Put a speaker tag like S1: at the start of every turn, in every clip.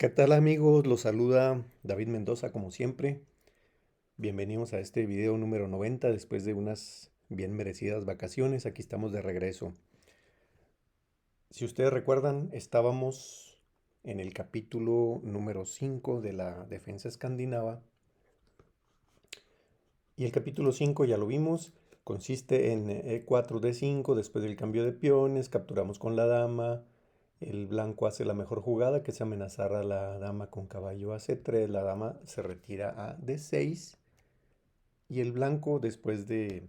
S1: ¿Qué tal amigos? Los saluda David Mendoza como siempre. Bienvenidos a este video número 90 después de unas bien merecidas vacaciones. Aquí estamos de regreso. Si ustedes recuerdan, estábamos en el capítulo número 5 de la defensa escandinava. Y el capítulo 5 ya lo vimos, consiste en E4 D5 después del cambio de peones, capturamos con la dama, el blanco hace la mejor jugada que es amenazar a la dama con caballo a C3, la dama se retira a D6 y el blanco después de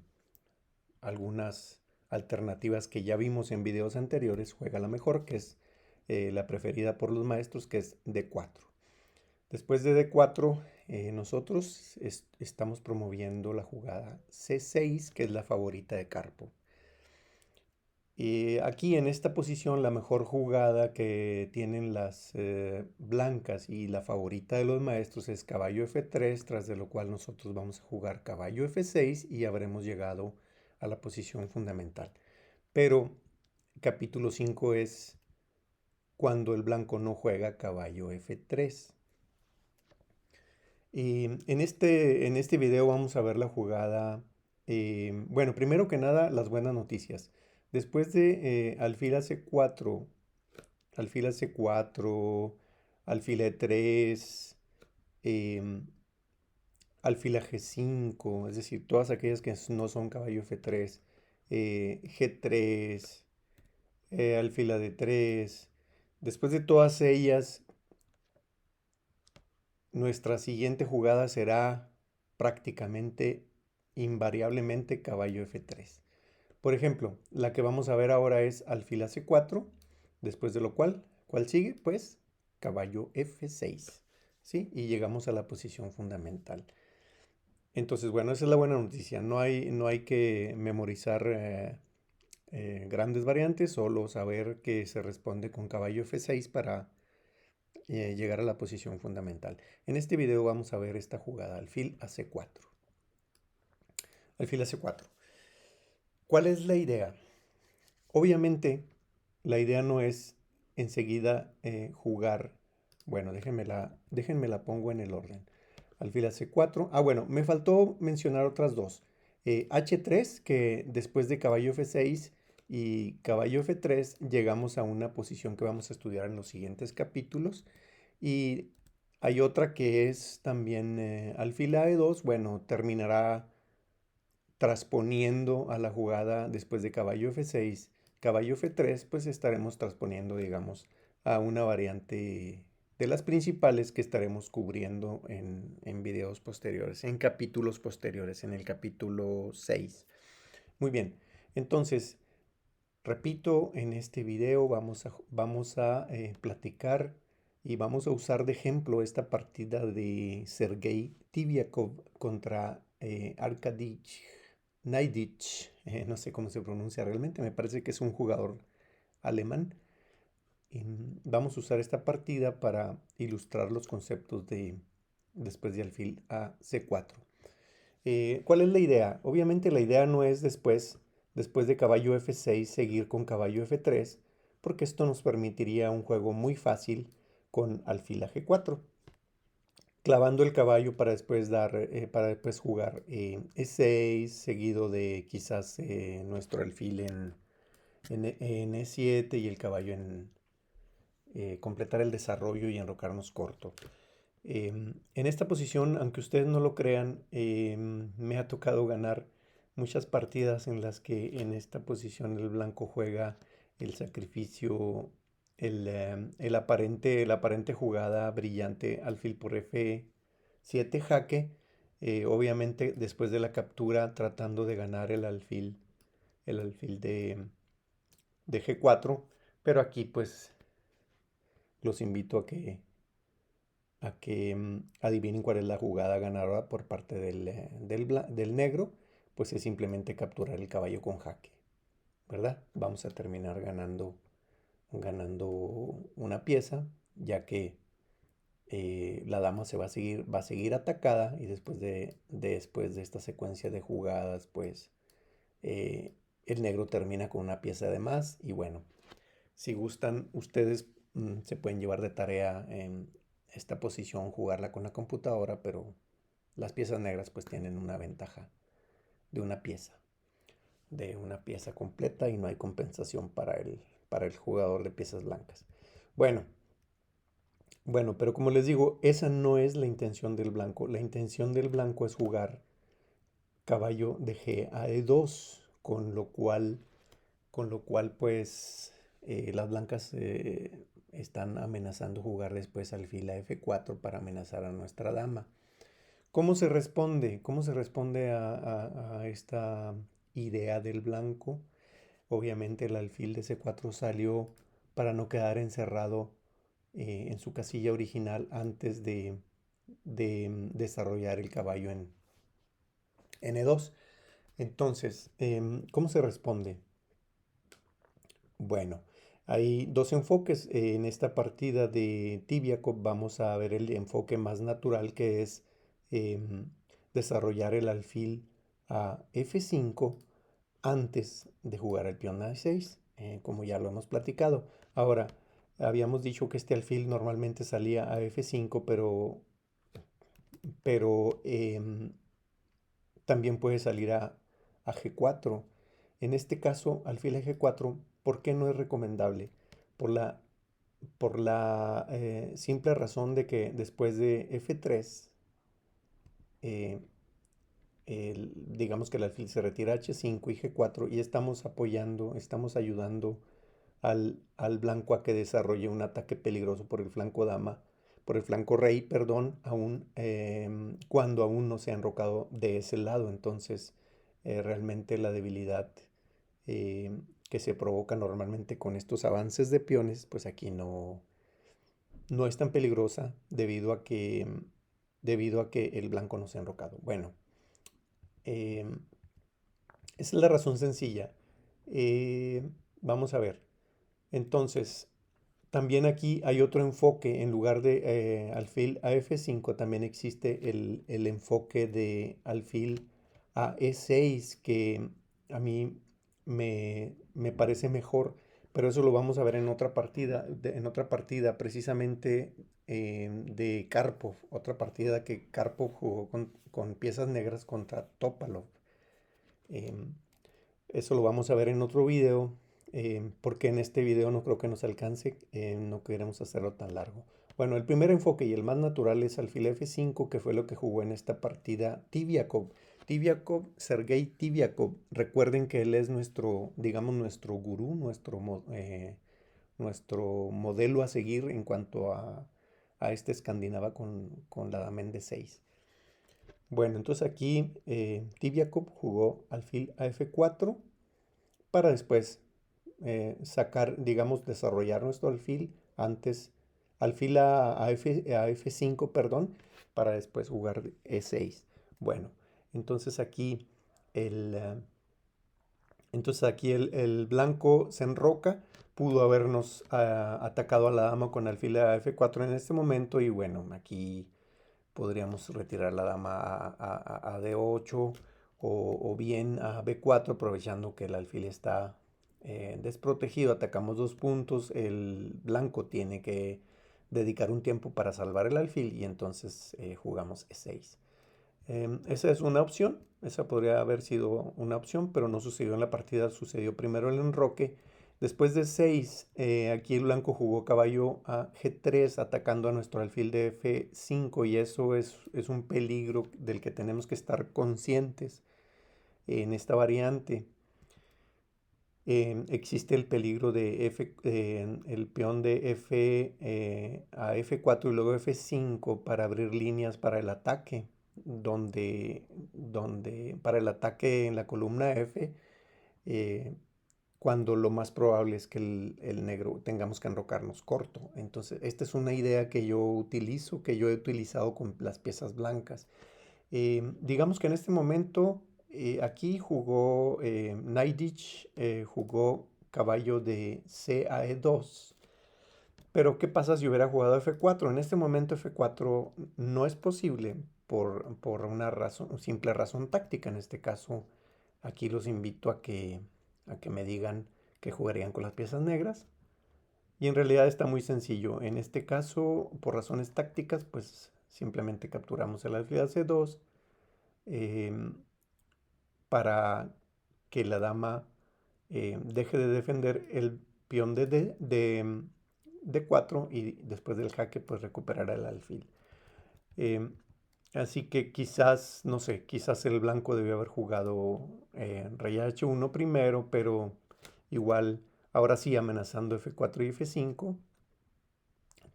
S1: algunas alternativas que ya vimos en videos anteriores juega la mejor que es la preferida por los maestros que es D4. Después de D4, nosotros estamos promoviendo la jugada C6, que es la favorita de Carpo. Aquí en esta posición, la mejor jugada que tienen las blancas y la favorita de los maestros es caballo F3, tras de lo cual nosotros vamos a jugar caballo F6 y habremos llegado a la posición fundamental. Pero capítulo 5 es cuando el blanco no juega caballo F3. En este video vamos a ver la jugada. Bueno, primero que nada, las buenas noticias. Después de alfil AC4, alfil AC4, alfil E3, em, alfil a G5, es decir, todas aquellas que no son caballo F3, G3, alfil a D3. Después de todas ellas, nuestra siguiente jugada será prácticamente invariablemente caballo F3. Por ejemplo, la que vamos a ver ahora es alfil a C4, después de lo cual, ¿cuál sigue? Pues caballo F6, ¿sí? Y llegamos a la posición fundamental. Entonces, bueno, esa es la buena noticia. No hay que memorizar grandes variantes, solo saber que se responde con caballo F6 para llegar a la posición fundamental. En este video vamos a ver esta jugada, alfil a C4. Alfil a C4. ¿Cuál es la idea? Obviamente, la idea no es enseguida jugar. Bueno, déjenme la pongo en el orden. Alfil a C4. Ah, bueno, me faltó mencionar otras dos. H3, que después de caballo F6 y caballo F3 llegamos a una posición que vamos a estudiar en los siguientes capítulos. Y hay otra que es también alfil a E2. Bueno, terminará transponiendo a la jugada después de caballo F6, caballo F3, pues estaremos transponiendo, digamos, a una variante de las principales que estaremos cubriendo en videos posteriores, en capítulos posteriores, en el capítulo 6. Muy bien, entonces, repito, en este video vamos a platicar y vamos a usar de ejemplo esta partida de Sergei Tibiakov contra Arkady Neidich. No sé cómo se pronuncia realmente, me parece que es un jugador alemán. Vamos a usar esta partida para ilustrar los conceptos de después de alfil a C4. ¿Cuál es la idea? Obviamente la idea no es después de caballo F6, seguir con caballo F3, porque esto nos permitiría un juego muy fácil con alfil a G4, clavando el caballo para después jugar E6, seguido de quizás nuestro alfil en E7 y el caballo en completar el desarrollo y enrocarnos corto. En esta posición, aunque ustedes no lo crean, me ha tocado ganar muchas partidas en las que en esta posición el blanco juega el sacrificio, la aparente jugada brillante alfil por F7 jaque, obviamente después de la captura tratando de ganar el alfil de G4, pero aquí pues los invito a que adivinen cuál es la jugada ganadora por parte del negro, pues es simplemente capturar el caballo con jaque, ¿verdad? Vamos a terminar ganando una pieza, ya que la dama va a seguir atacada y después de esta secuencia de jugadas, pues eh, el negro termina con una pieza de más y bueno, si gustan ustedes se pueden llevar de tarea esta posición jugarla con la computadora, pero las piezas negras pues tienen una ventaja de de una pieza completa y no hay compensación para el jugador de piezas blancas. Bueno, bueno, pero como les digo, esa no es la intención del blanco. La intención del blanco es jugar caballo de G a E2, con lo cual pues las blancas están amenazando jugar después alfil a F4 para amenazar a nuestra dama. ¿Cómo se responde? ¿Cómo se responde a esta idea del blanco? Obviamente el alfil de C4 salió para no quedar encerrado en su casilla original antes de desarrollar el caballo en E2. Entonces, ¿cómo se responde? Bueno, hay dos enfoques. En esta partida de Tibiakov vamos a ver el enfoque más natural que es em, desarrollar el alfil a F5 antes de jugar el peón A6, como ya lo hemos platicado. Ahora, habíamos dicho que este alfil normalmente salía a F5, pero también puede salir a G4. En este caso, alfil a G4, ¿por qué no es recomendable? Por la simple razón de que después de F3, eh, digamos que el alfil se retira a H5 y G4 y estamos apoyando, estamos ayudando al blanco a que desarrolle un ataque peligroso por el flanco dama, por el flanco rey, perdón, cuando aún no se ha enrocado de ese lado. Entonces, realmente la debilidad que se provoca normalmente con estos avances de peones, pues aquí no es tan peligrosa debido a que el blanco no se ha enrocado. Bueno, eh, esa es la razón sencilla. Vamos a ver. Entonces, también aquí hay otro enfoque. En lugar de alfil a F5, también existe el enfoque de alfil a E6, que a mí me parece mejor, pero eso lo vamos a ver en otra partida, en otra partida precisamente de Karpov, otra partida que Karpov jugó con piezas negras contra Topalov. Em, Eso lo vamos a ver en otro video, porque en este video no creo que nos alcance, no queremos hacerlo tan largo. Bueno, el primer enfoque y el más natural es alfil F5, que fue lo que jugó en esta partida Tibiakov. Tibiakov, Sergei Tibiakov, recuerden que él es nuestro, digamos, nuestro gurú, nuestro modelo a seguir en cuanto a este escandinava con la dama en D6. Bueno, entonces aquí Tibiakov jugó alfil a F4 para después sacar, digamos, desarrollar nuestro alfil antes, alfil a F5, perdón, para después jugar E6. Bueno, entonces aquí el, eh, el blanco se enroca, pudo habernos atacado a la dama con alfil a F4 en este momento y bueno, aquí podríamos retirar la dama a D8 o bien a B4 aprovechando que el alfil está desprotegido. Atacamos dos puntos, el blanco tiene que dedicar un tiempo para salvar el alfil y entonces jugamos E6. Esa es una opción, esa podría haber sido una opción, pero no sucedió en la partida, sucedió primero el enroque. Después de 6, aquí el blanco jugó caballo a G3 atacando a nuestro alfil de F5 y eso es un peligro del que tenemos que estar conscientes en esta variante. Existe el peligro de el peón de F a F4 y luego F5 para abrir líneas para el ataque, donde para el ataque en la columna F, eh, cuando lo más probable es que el negro tengamos que enrocarnos corto. Entonces, esta es una idea que yo utilizo, que yo he utilizado con las piezas blancas. Digamos que en este momento aquí jugó Naidich, jugó caballo de C a E2. Pero ¿qué pasa si hubiera jugado F4? En este momento F4 no es posible por una razón, simple razón táctica. En este caso, aquí los invito a que me digan que jugarían con las piezas negras. Y en realidad está muy sencillo. En este caso, por razones tácticas, pues simplemente capturamos el alfil a C2 em, para que la dama deje de defender el peón de D4 y después del jaque pues recuperará el alfil. Em, Así que quizás, no sé, quizás el blanco debió haber jugado rey H1 primero, pero igual ahora sí amenazando F4 y F5,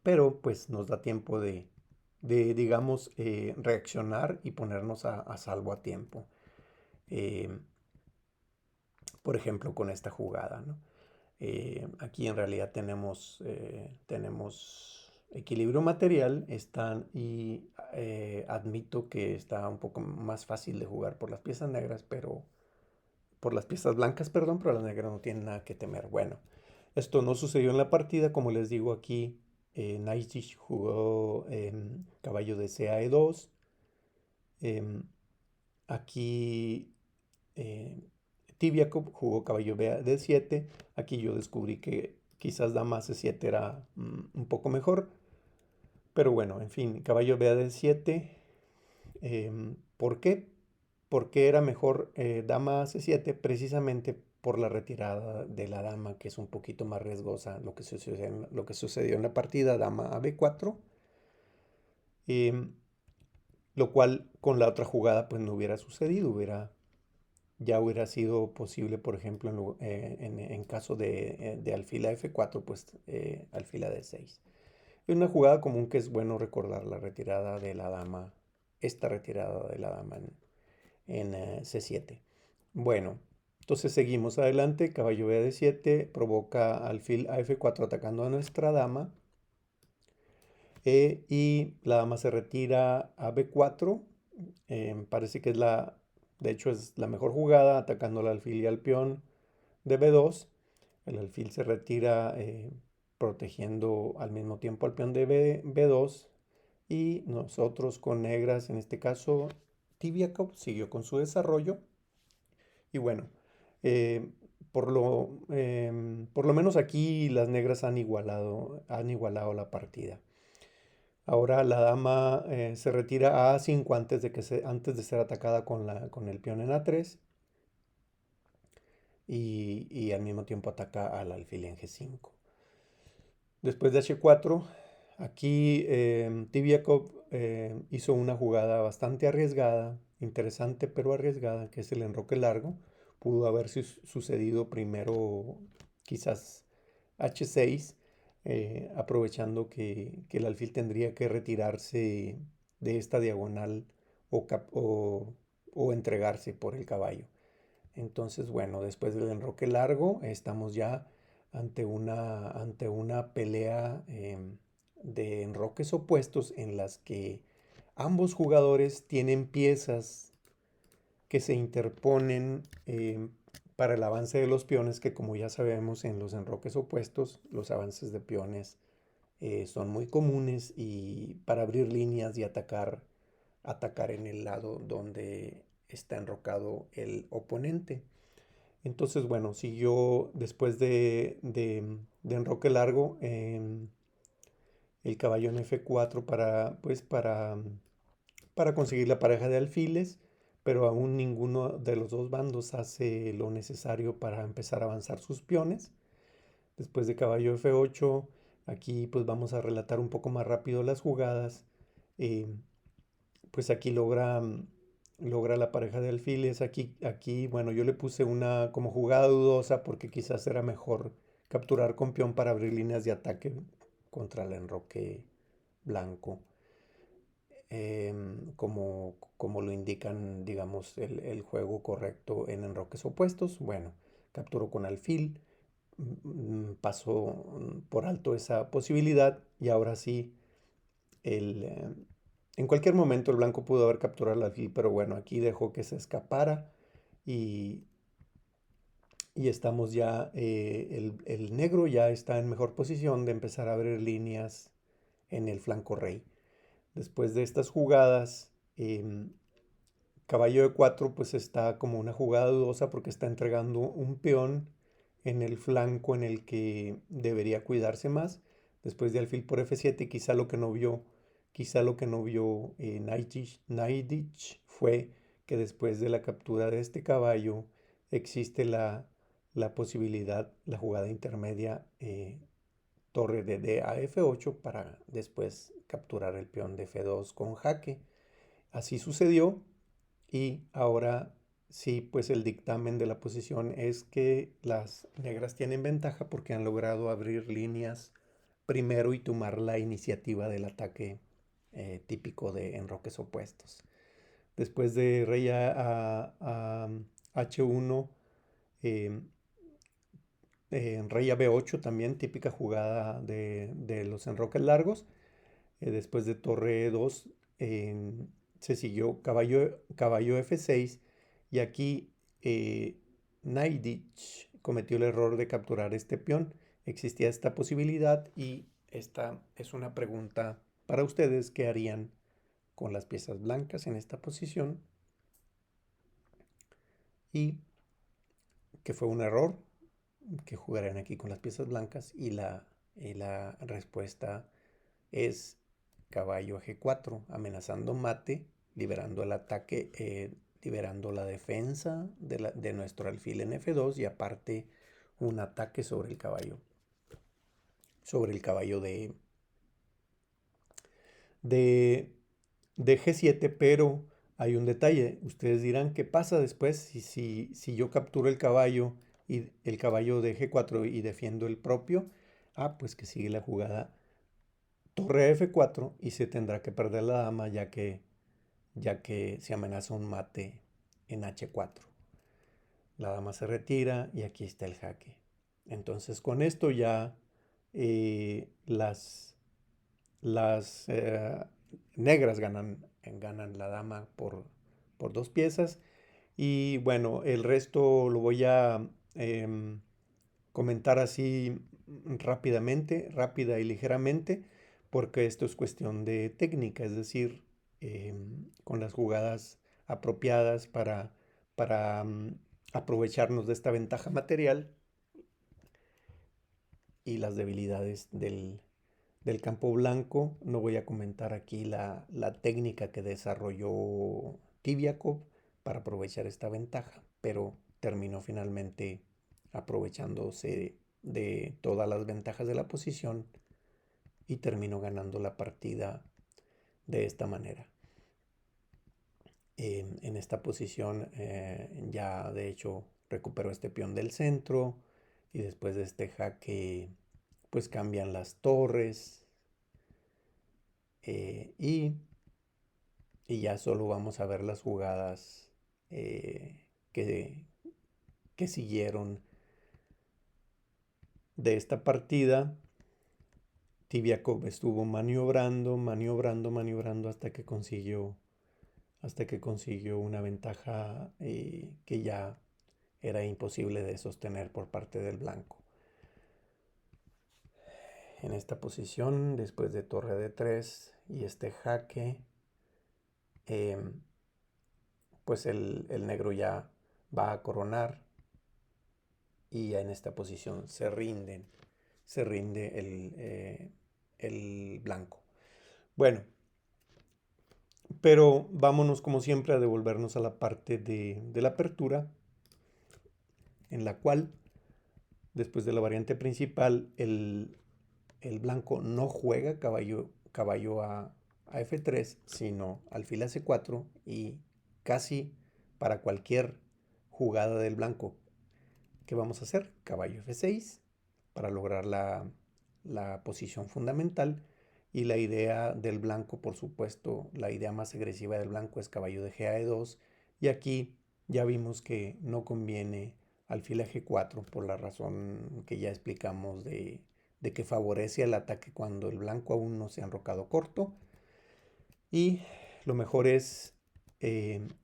S1: pero pues nos da tiempo digamos, reaccionar y ponernos a salvo a tiempo. Eh, por ejemplo, con esta jugada, ¿no? Aquí en realidad tenemos equilibrio material y admito que está un poco más fácil de jugar por las piezas negras, pero por las piezas blancas, perdón, pero las negras no tienen nada que temer. Bueno, esto no sucedió en la partida, como les digo aquí, Naisic jugó caballo de C a E2. em, Aquí eh, Tibiakov jugó caballo B a D7. Aquí yo descubrí que quizás dama C7 era un poco mejor. Pero bueno, en fin, caballo B a D7. ¿Por qué? Porque era mejor dama a C7 precisamente por la retirada de la dama, que es un poquito más riesgosa. Lo que sucedió en la partida, dama a B4. em, lo cual con la otra jugada pues no hubiera sucedido, ya hubiera sido posible, por ejemplo, en caso de alfil a F4, pues alfil a D6. Es una jugada común que es bueno recordar la retirada de la dama, esta retirada de la dama en C7. Bueno, entonces seguimos adelante, caballo B a D7, provoca alfil a F4 atacando a nuestra dama, y la dama se retira a B4. Parece que de hecho es la mejor jugada, atacando al alfil y al peón de B2. El alfil se retira protegiendo al mismo tiempo al peón de B2. Y nosotros con negras, en este caso, Tibiakov siguió con su desarrollo. Y bueno, eh, por lo menos aquí las negras han igualado la partida. Ahora la dama se retira a A5 antes de ser atacada con el peón en A3 y al mismo tiempo ataca al alfil en G5. Después de H4, aquí Tibiakov hizo una jugada bastante arriesgada, interesante pero arriesgada, que es el enroque largo. Pudo haber sucedido primero quizás H6, aprovechando que el alfil tendría que retirarse de esta diagonal o entregarse por el caballo. Entonces, bueno, después del enroque largo, estamos ya ante una pelea de enroques opuestos en las que ambos jugadores tienen piezas que se interponen para el avance de los peones, que como ya sabemos en los enroques opuestos, los avances de peones son muy comunes y para abrir líneas y atacar en el lado donde está enrocado el oponente. Entonces, bueno, siguió después de enroque largo el caballo en F4 para conseguir la pareja de alfiles, pero aún ninguno de los dos bandos hace lo necesario para empezar a avanzar sus peones. Después de caballo F8, aquí pues vamos a relatar un poco más rápido las jugadas. eh, pues aquí logra la pareja de alfiles. Aquí, bueno, yo le puse una como jugada dudosa porque quizás era mejor capturar con peón para abrir líneas de ataque contra el enroque blanco, como lo indican, digamos, el juego correcto en enroques opuestos. Bueno, capturó con alfil, pasó por alto esa posibilidad y ahora sí en cualquier momento el blanco pudo haber capturado el alfil, pero bueno, aquí dejó que se escapara y, y estamos ya, el negro ya está en mejor posición de empezar a abrir líneas en el flanco rey. Después de estas jugadas, caballo de 4 pues está como una jugada dudosa porque está entregando un peón en el flanco en el que debería cuidarse más. Después de alfil por F7, quizá lo que no vio Naiditsch fue que después de la captura de este caballo existe la posibilidad, la jugada intermedia, torre de D a F8 para después capturar el peón de F2 con jaque. Así sucedió y ahora sí, pues el dictamen de la posición es que las negras tienen ventaja porque han logrado abrir líneas primero y tomar la iniciativa del ataque típico de enroques opuestos. Después de rey a H1, eh, rey a B8 también, típica jugada de los enroques largos. Después de torre E2 se siguió caballo F6 y aquí Naiditsch cometió el error de capturar este peón. Existía esta posibilidad y esta es una pregunta para ustedes: ¿qué harían con las piezas blancas en esta posición? Y que fue un error que jugaran aquí con las piezas blancas y la respuesta es caballo G4, amenazando mate, liberando el ataque, liberando la defensa de nuestro alfil en F2 y aparte un ataque sobre el caballo de, de G7, pero hay un detalle. Ustedes dirán, ¿qué pasa después si yo capturo el caballo y el caballo de G4 y defiendo el propio? Ah, pues que sigue la jugada torre F4 y se tendrá que perder la dama ya que se amenaza un mate en H4. La dama se retira y aquí está el jaque. Entonces con esto ya las negras ganan la dama por 2 piezas. Y bueno, el resto lo voy a em, comentar así rápida y ligeramente, porque esto es cuestión de técnica, es decir, con las jugadas apropiadas para aprovecharnos de esta ventaja material y las debilidades del campo blanco. No voy a comentar aquí la técnica que desarrolló Tibiakov para aprovechar esta ventaja, pero terminó finalmente aprovechándose de todas las ventajas de la posición y terminó ganando la partida de esta manera. En esta posición ya de hecho recuperó este peón del centro y después de este jaque pues cambian las torres y ya solo vamos a ver las jugadas que, que siguieron de esta partida. Tibiakov estuvo maniobrando hasta que consiguió una ventaja que ya era imposible de sostener por parte del blanco. En esta posición, después de torre D3 y este jaque, pues el negro ya va a coronar y en esta posición se rinde el blanco. Bueno, pero vámonos como siempre a devolvernos a la parte de la apertura, en la cual después de la variante principal el blanco no juega caballo a F3, sino alfil a C4 y casi para cualquier jugada del blanco. ¿Qué vamos a hacer? Caballo F6 para lograr la posición fundamental. Y la idea del blanco, por supuesto, la idea más agresiva del blanco es caballo de G a E2. Y aquí ya vimos que no conviene alfil a G4 por la razón que ya explicamos de que favorece el ataque cuando el blanco aún no se ha enrocado corto. Y lo mejor es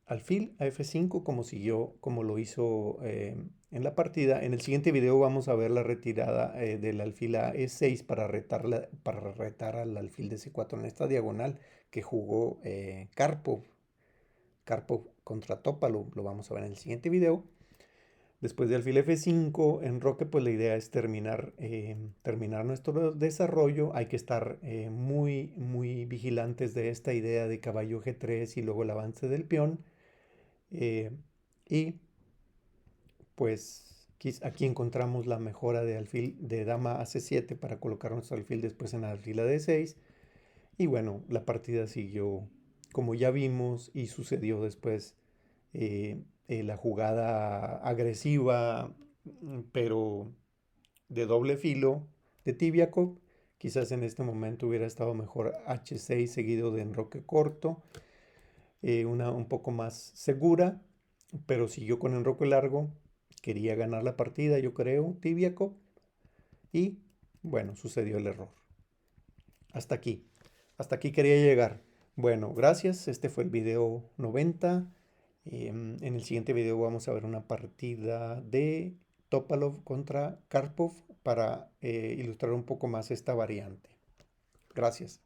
S1: alfil a F5 como lo hizo en la partida. En el siguiente video vamos a ver la retirada del alfil a E6 para retar al alfil de C4 en esta diagonal que jugó Karpov contra Topalov. Lo vamos a ver en el siguiente video. Después de alfil F5, enroque, pues la idea es terminar nuestro desarrollo. Hay que estar muy vigilantes de esta idea de caballo G3 y luego el avance del peón. eh, y pues aquí encontramos la mejora de alfil de dama a C7 para colocar nuestro alfil después en alfil a D6. Y bueno, la partida siguió como ya vimos y sucedió después la jugada agresiva, pero de doble filo de Tibiakov. Quizás en este momento hubiera estado mejor H6 seguido de enroque corto, una un poco más segura, pero siguió con enroque largo. Quería ganar la partida, yo creo, Tibiakov. Y bueno, sucedió el error. Hasta aquí. Hasta aquí quería llegar. Bueno, gracias. Este fue el video 90. En el siguiente video vamos a ver una partida de Topalov contra Karpov para ilustrar un poco más esta variante. Gracias.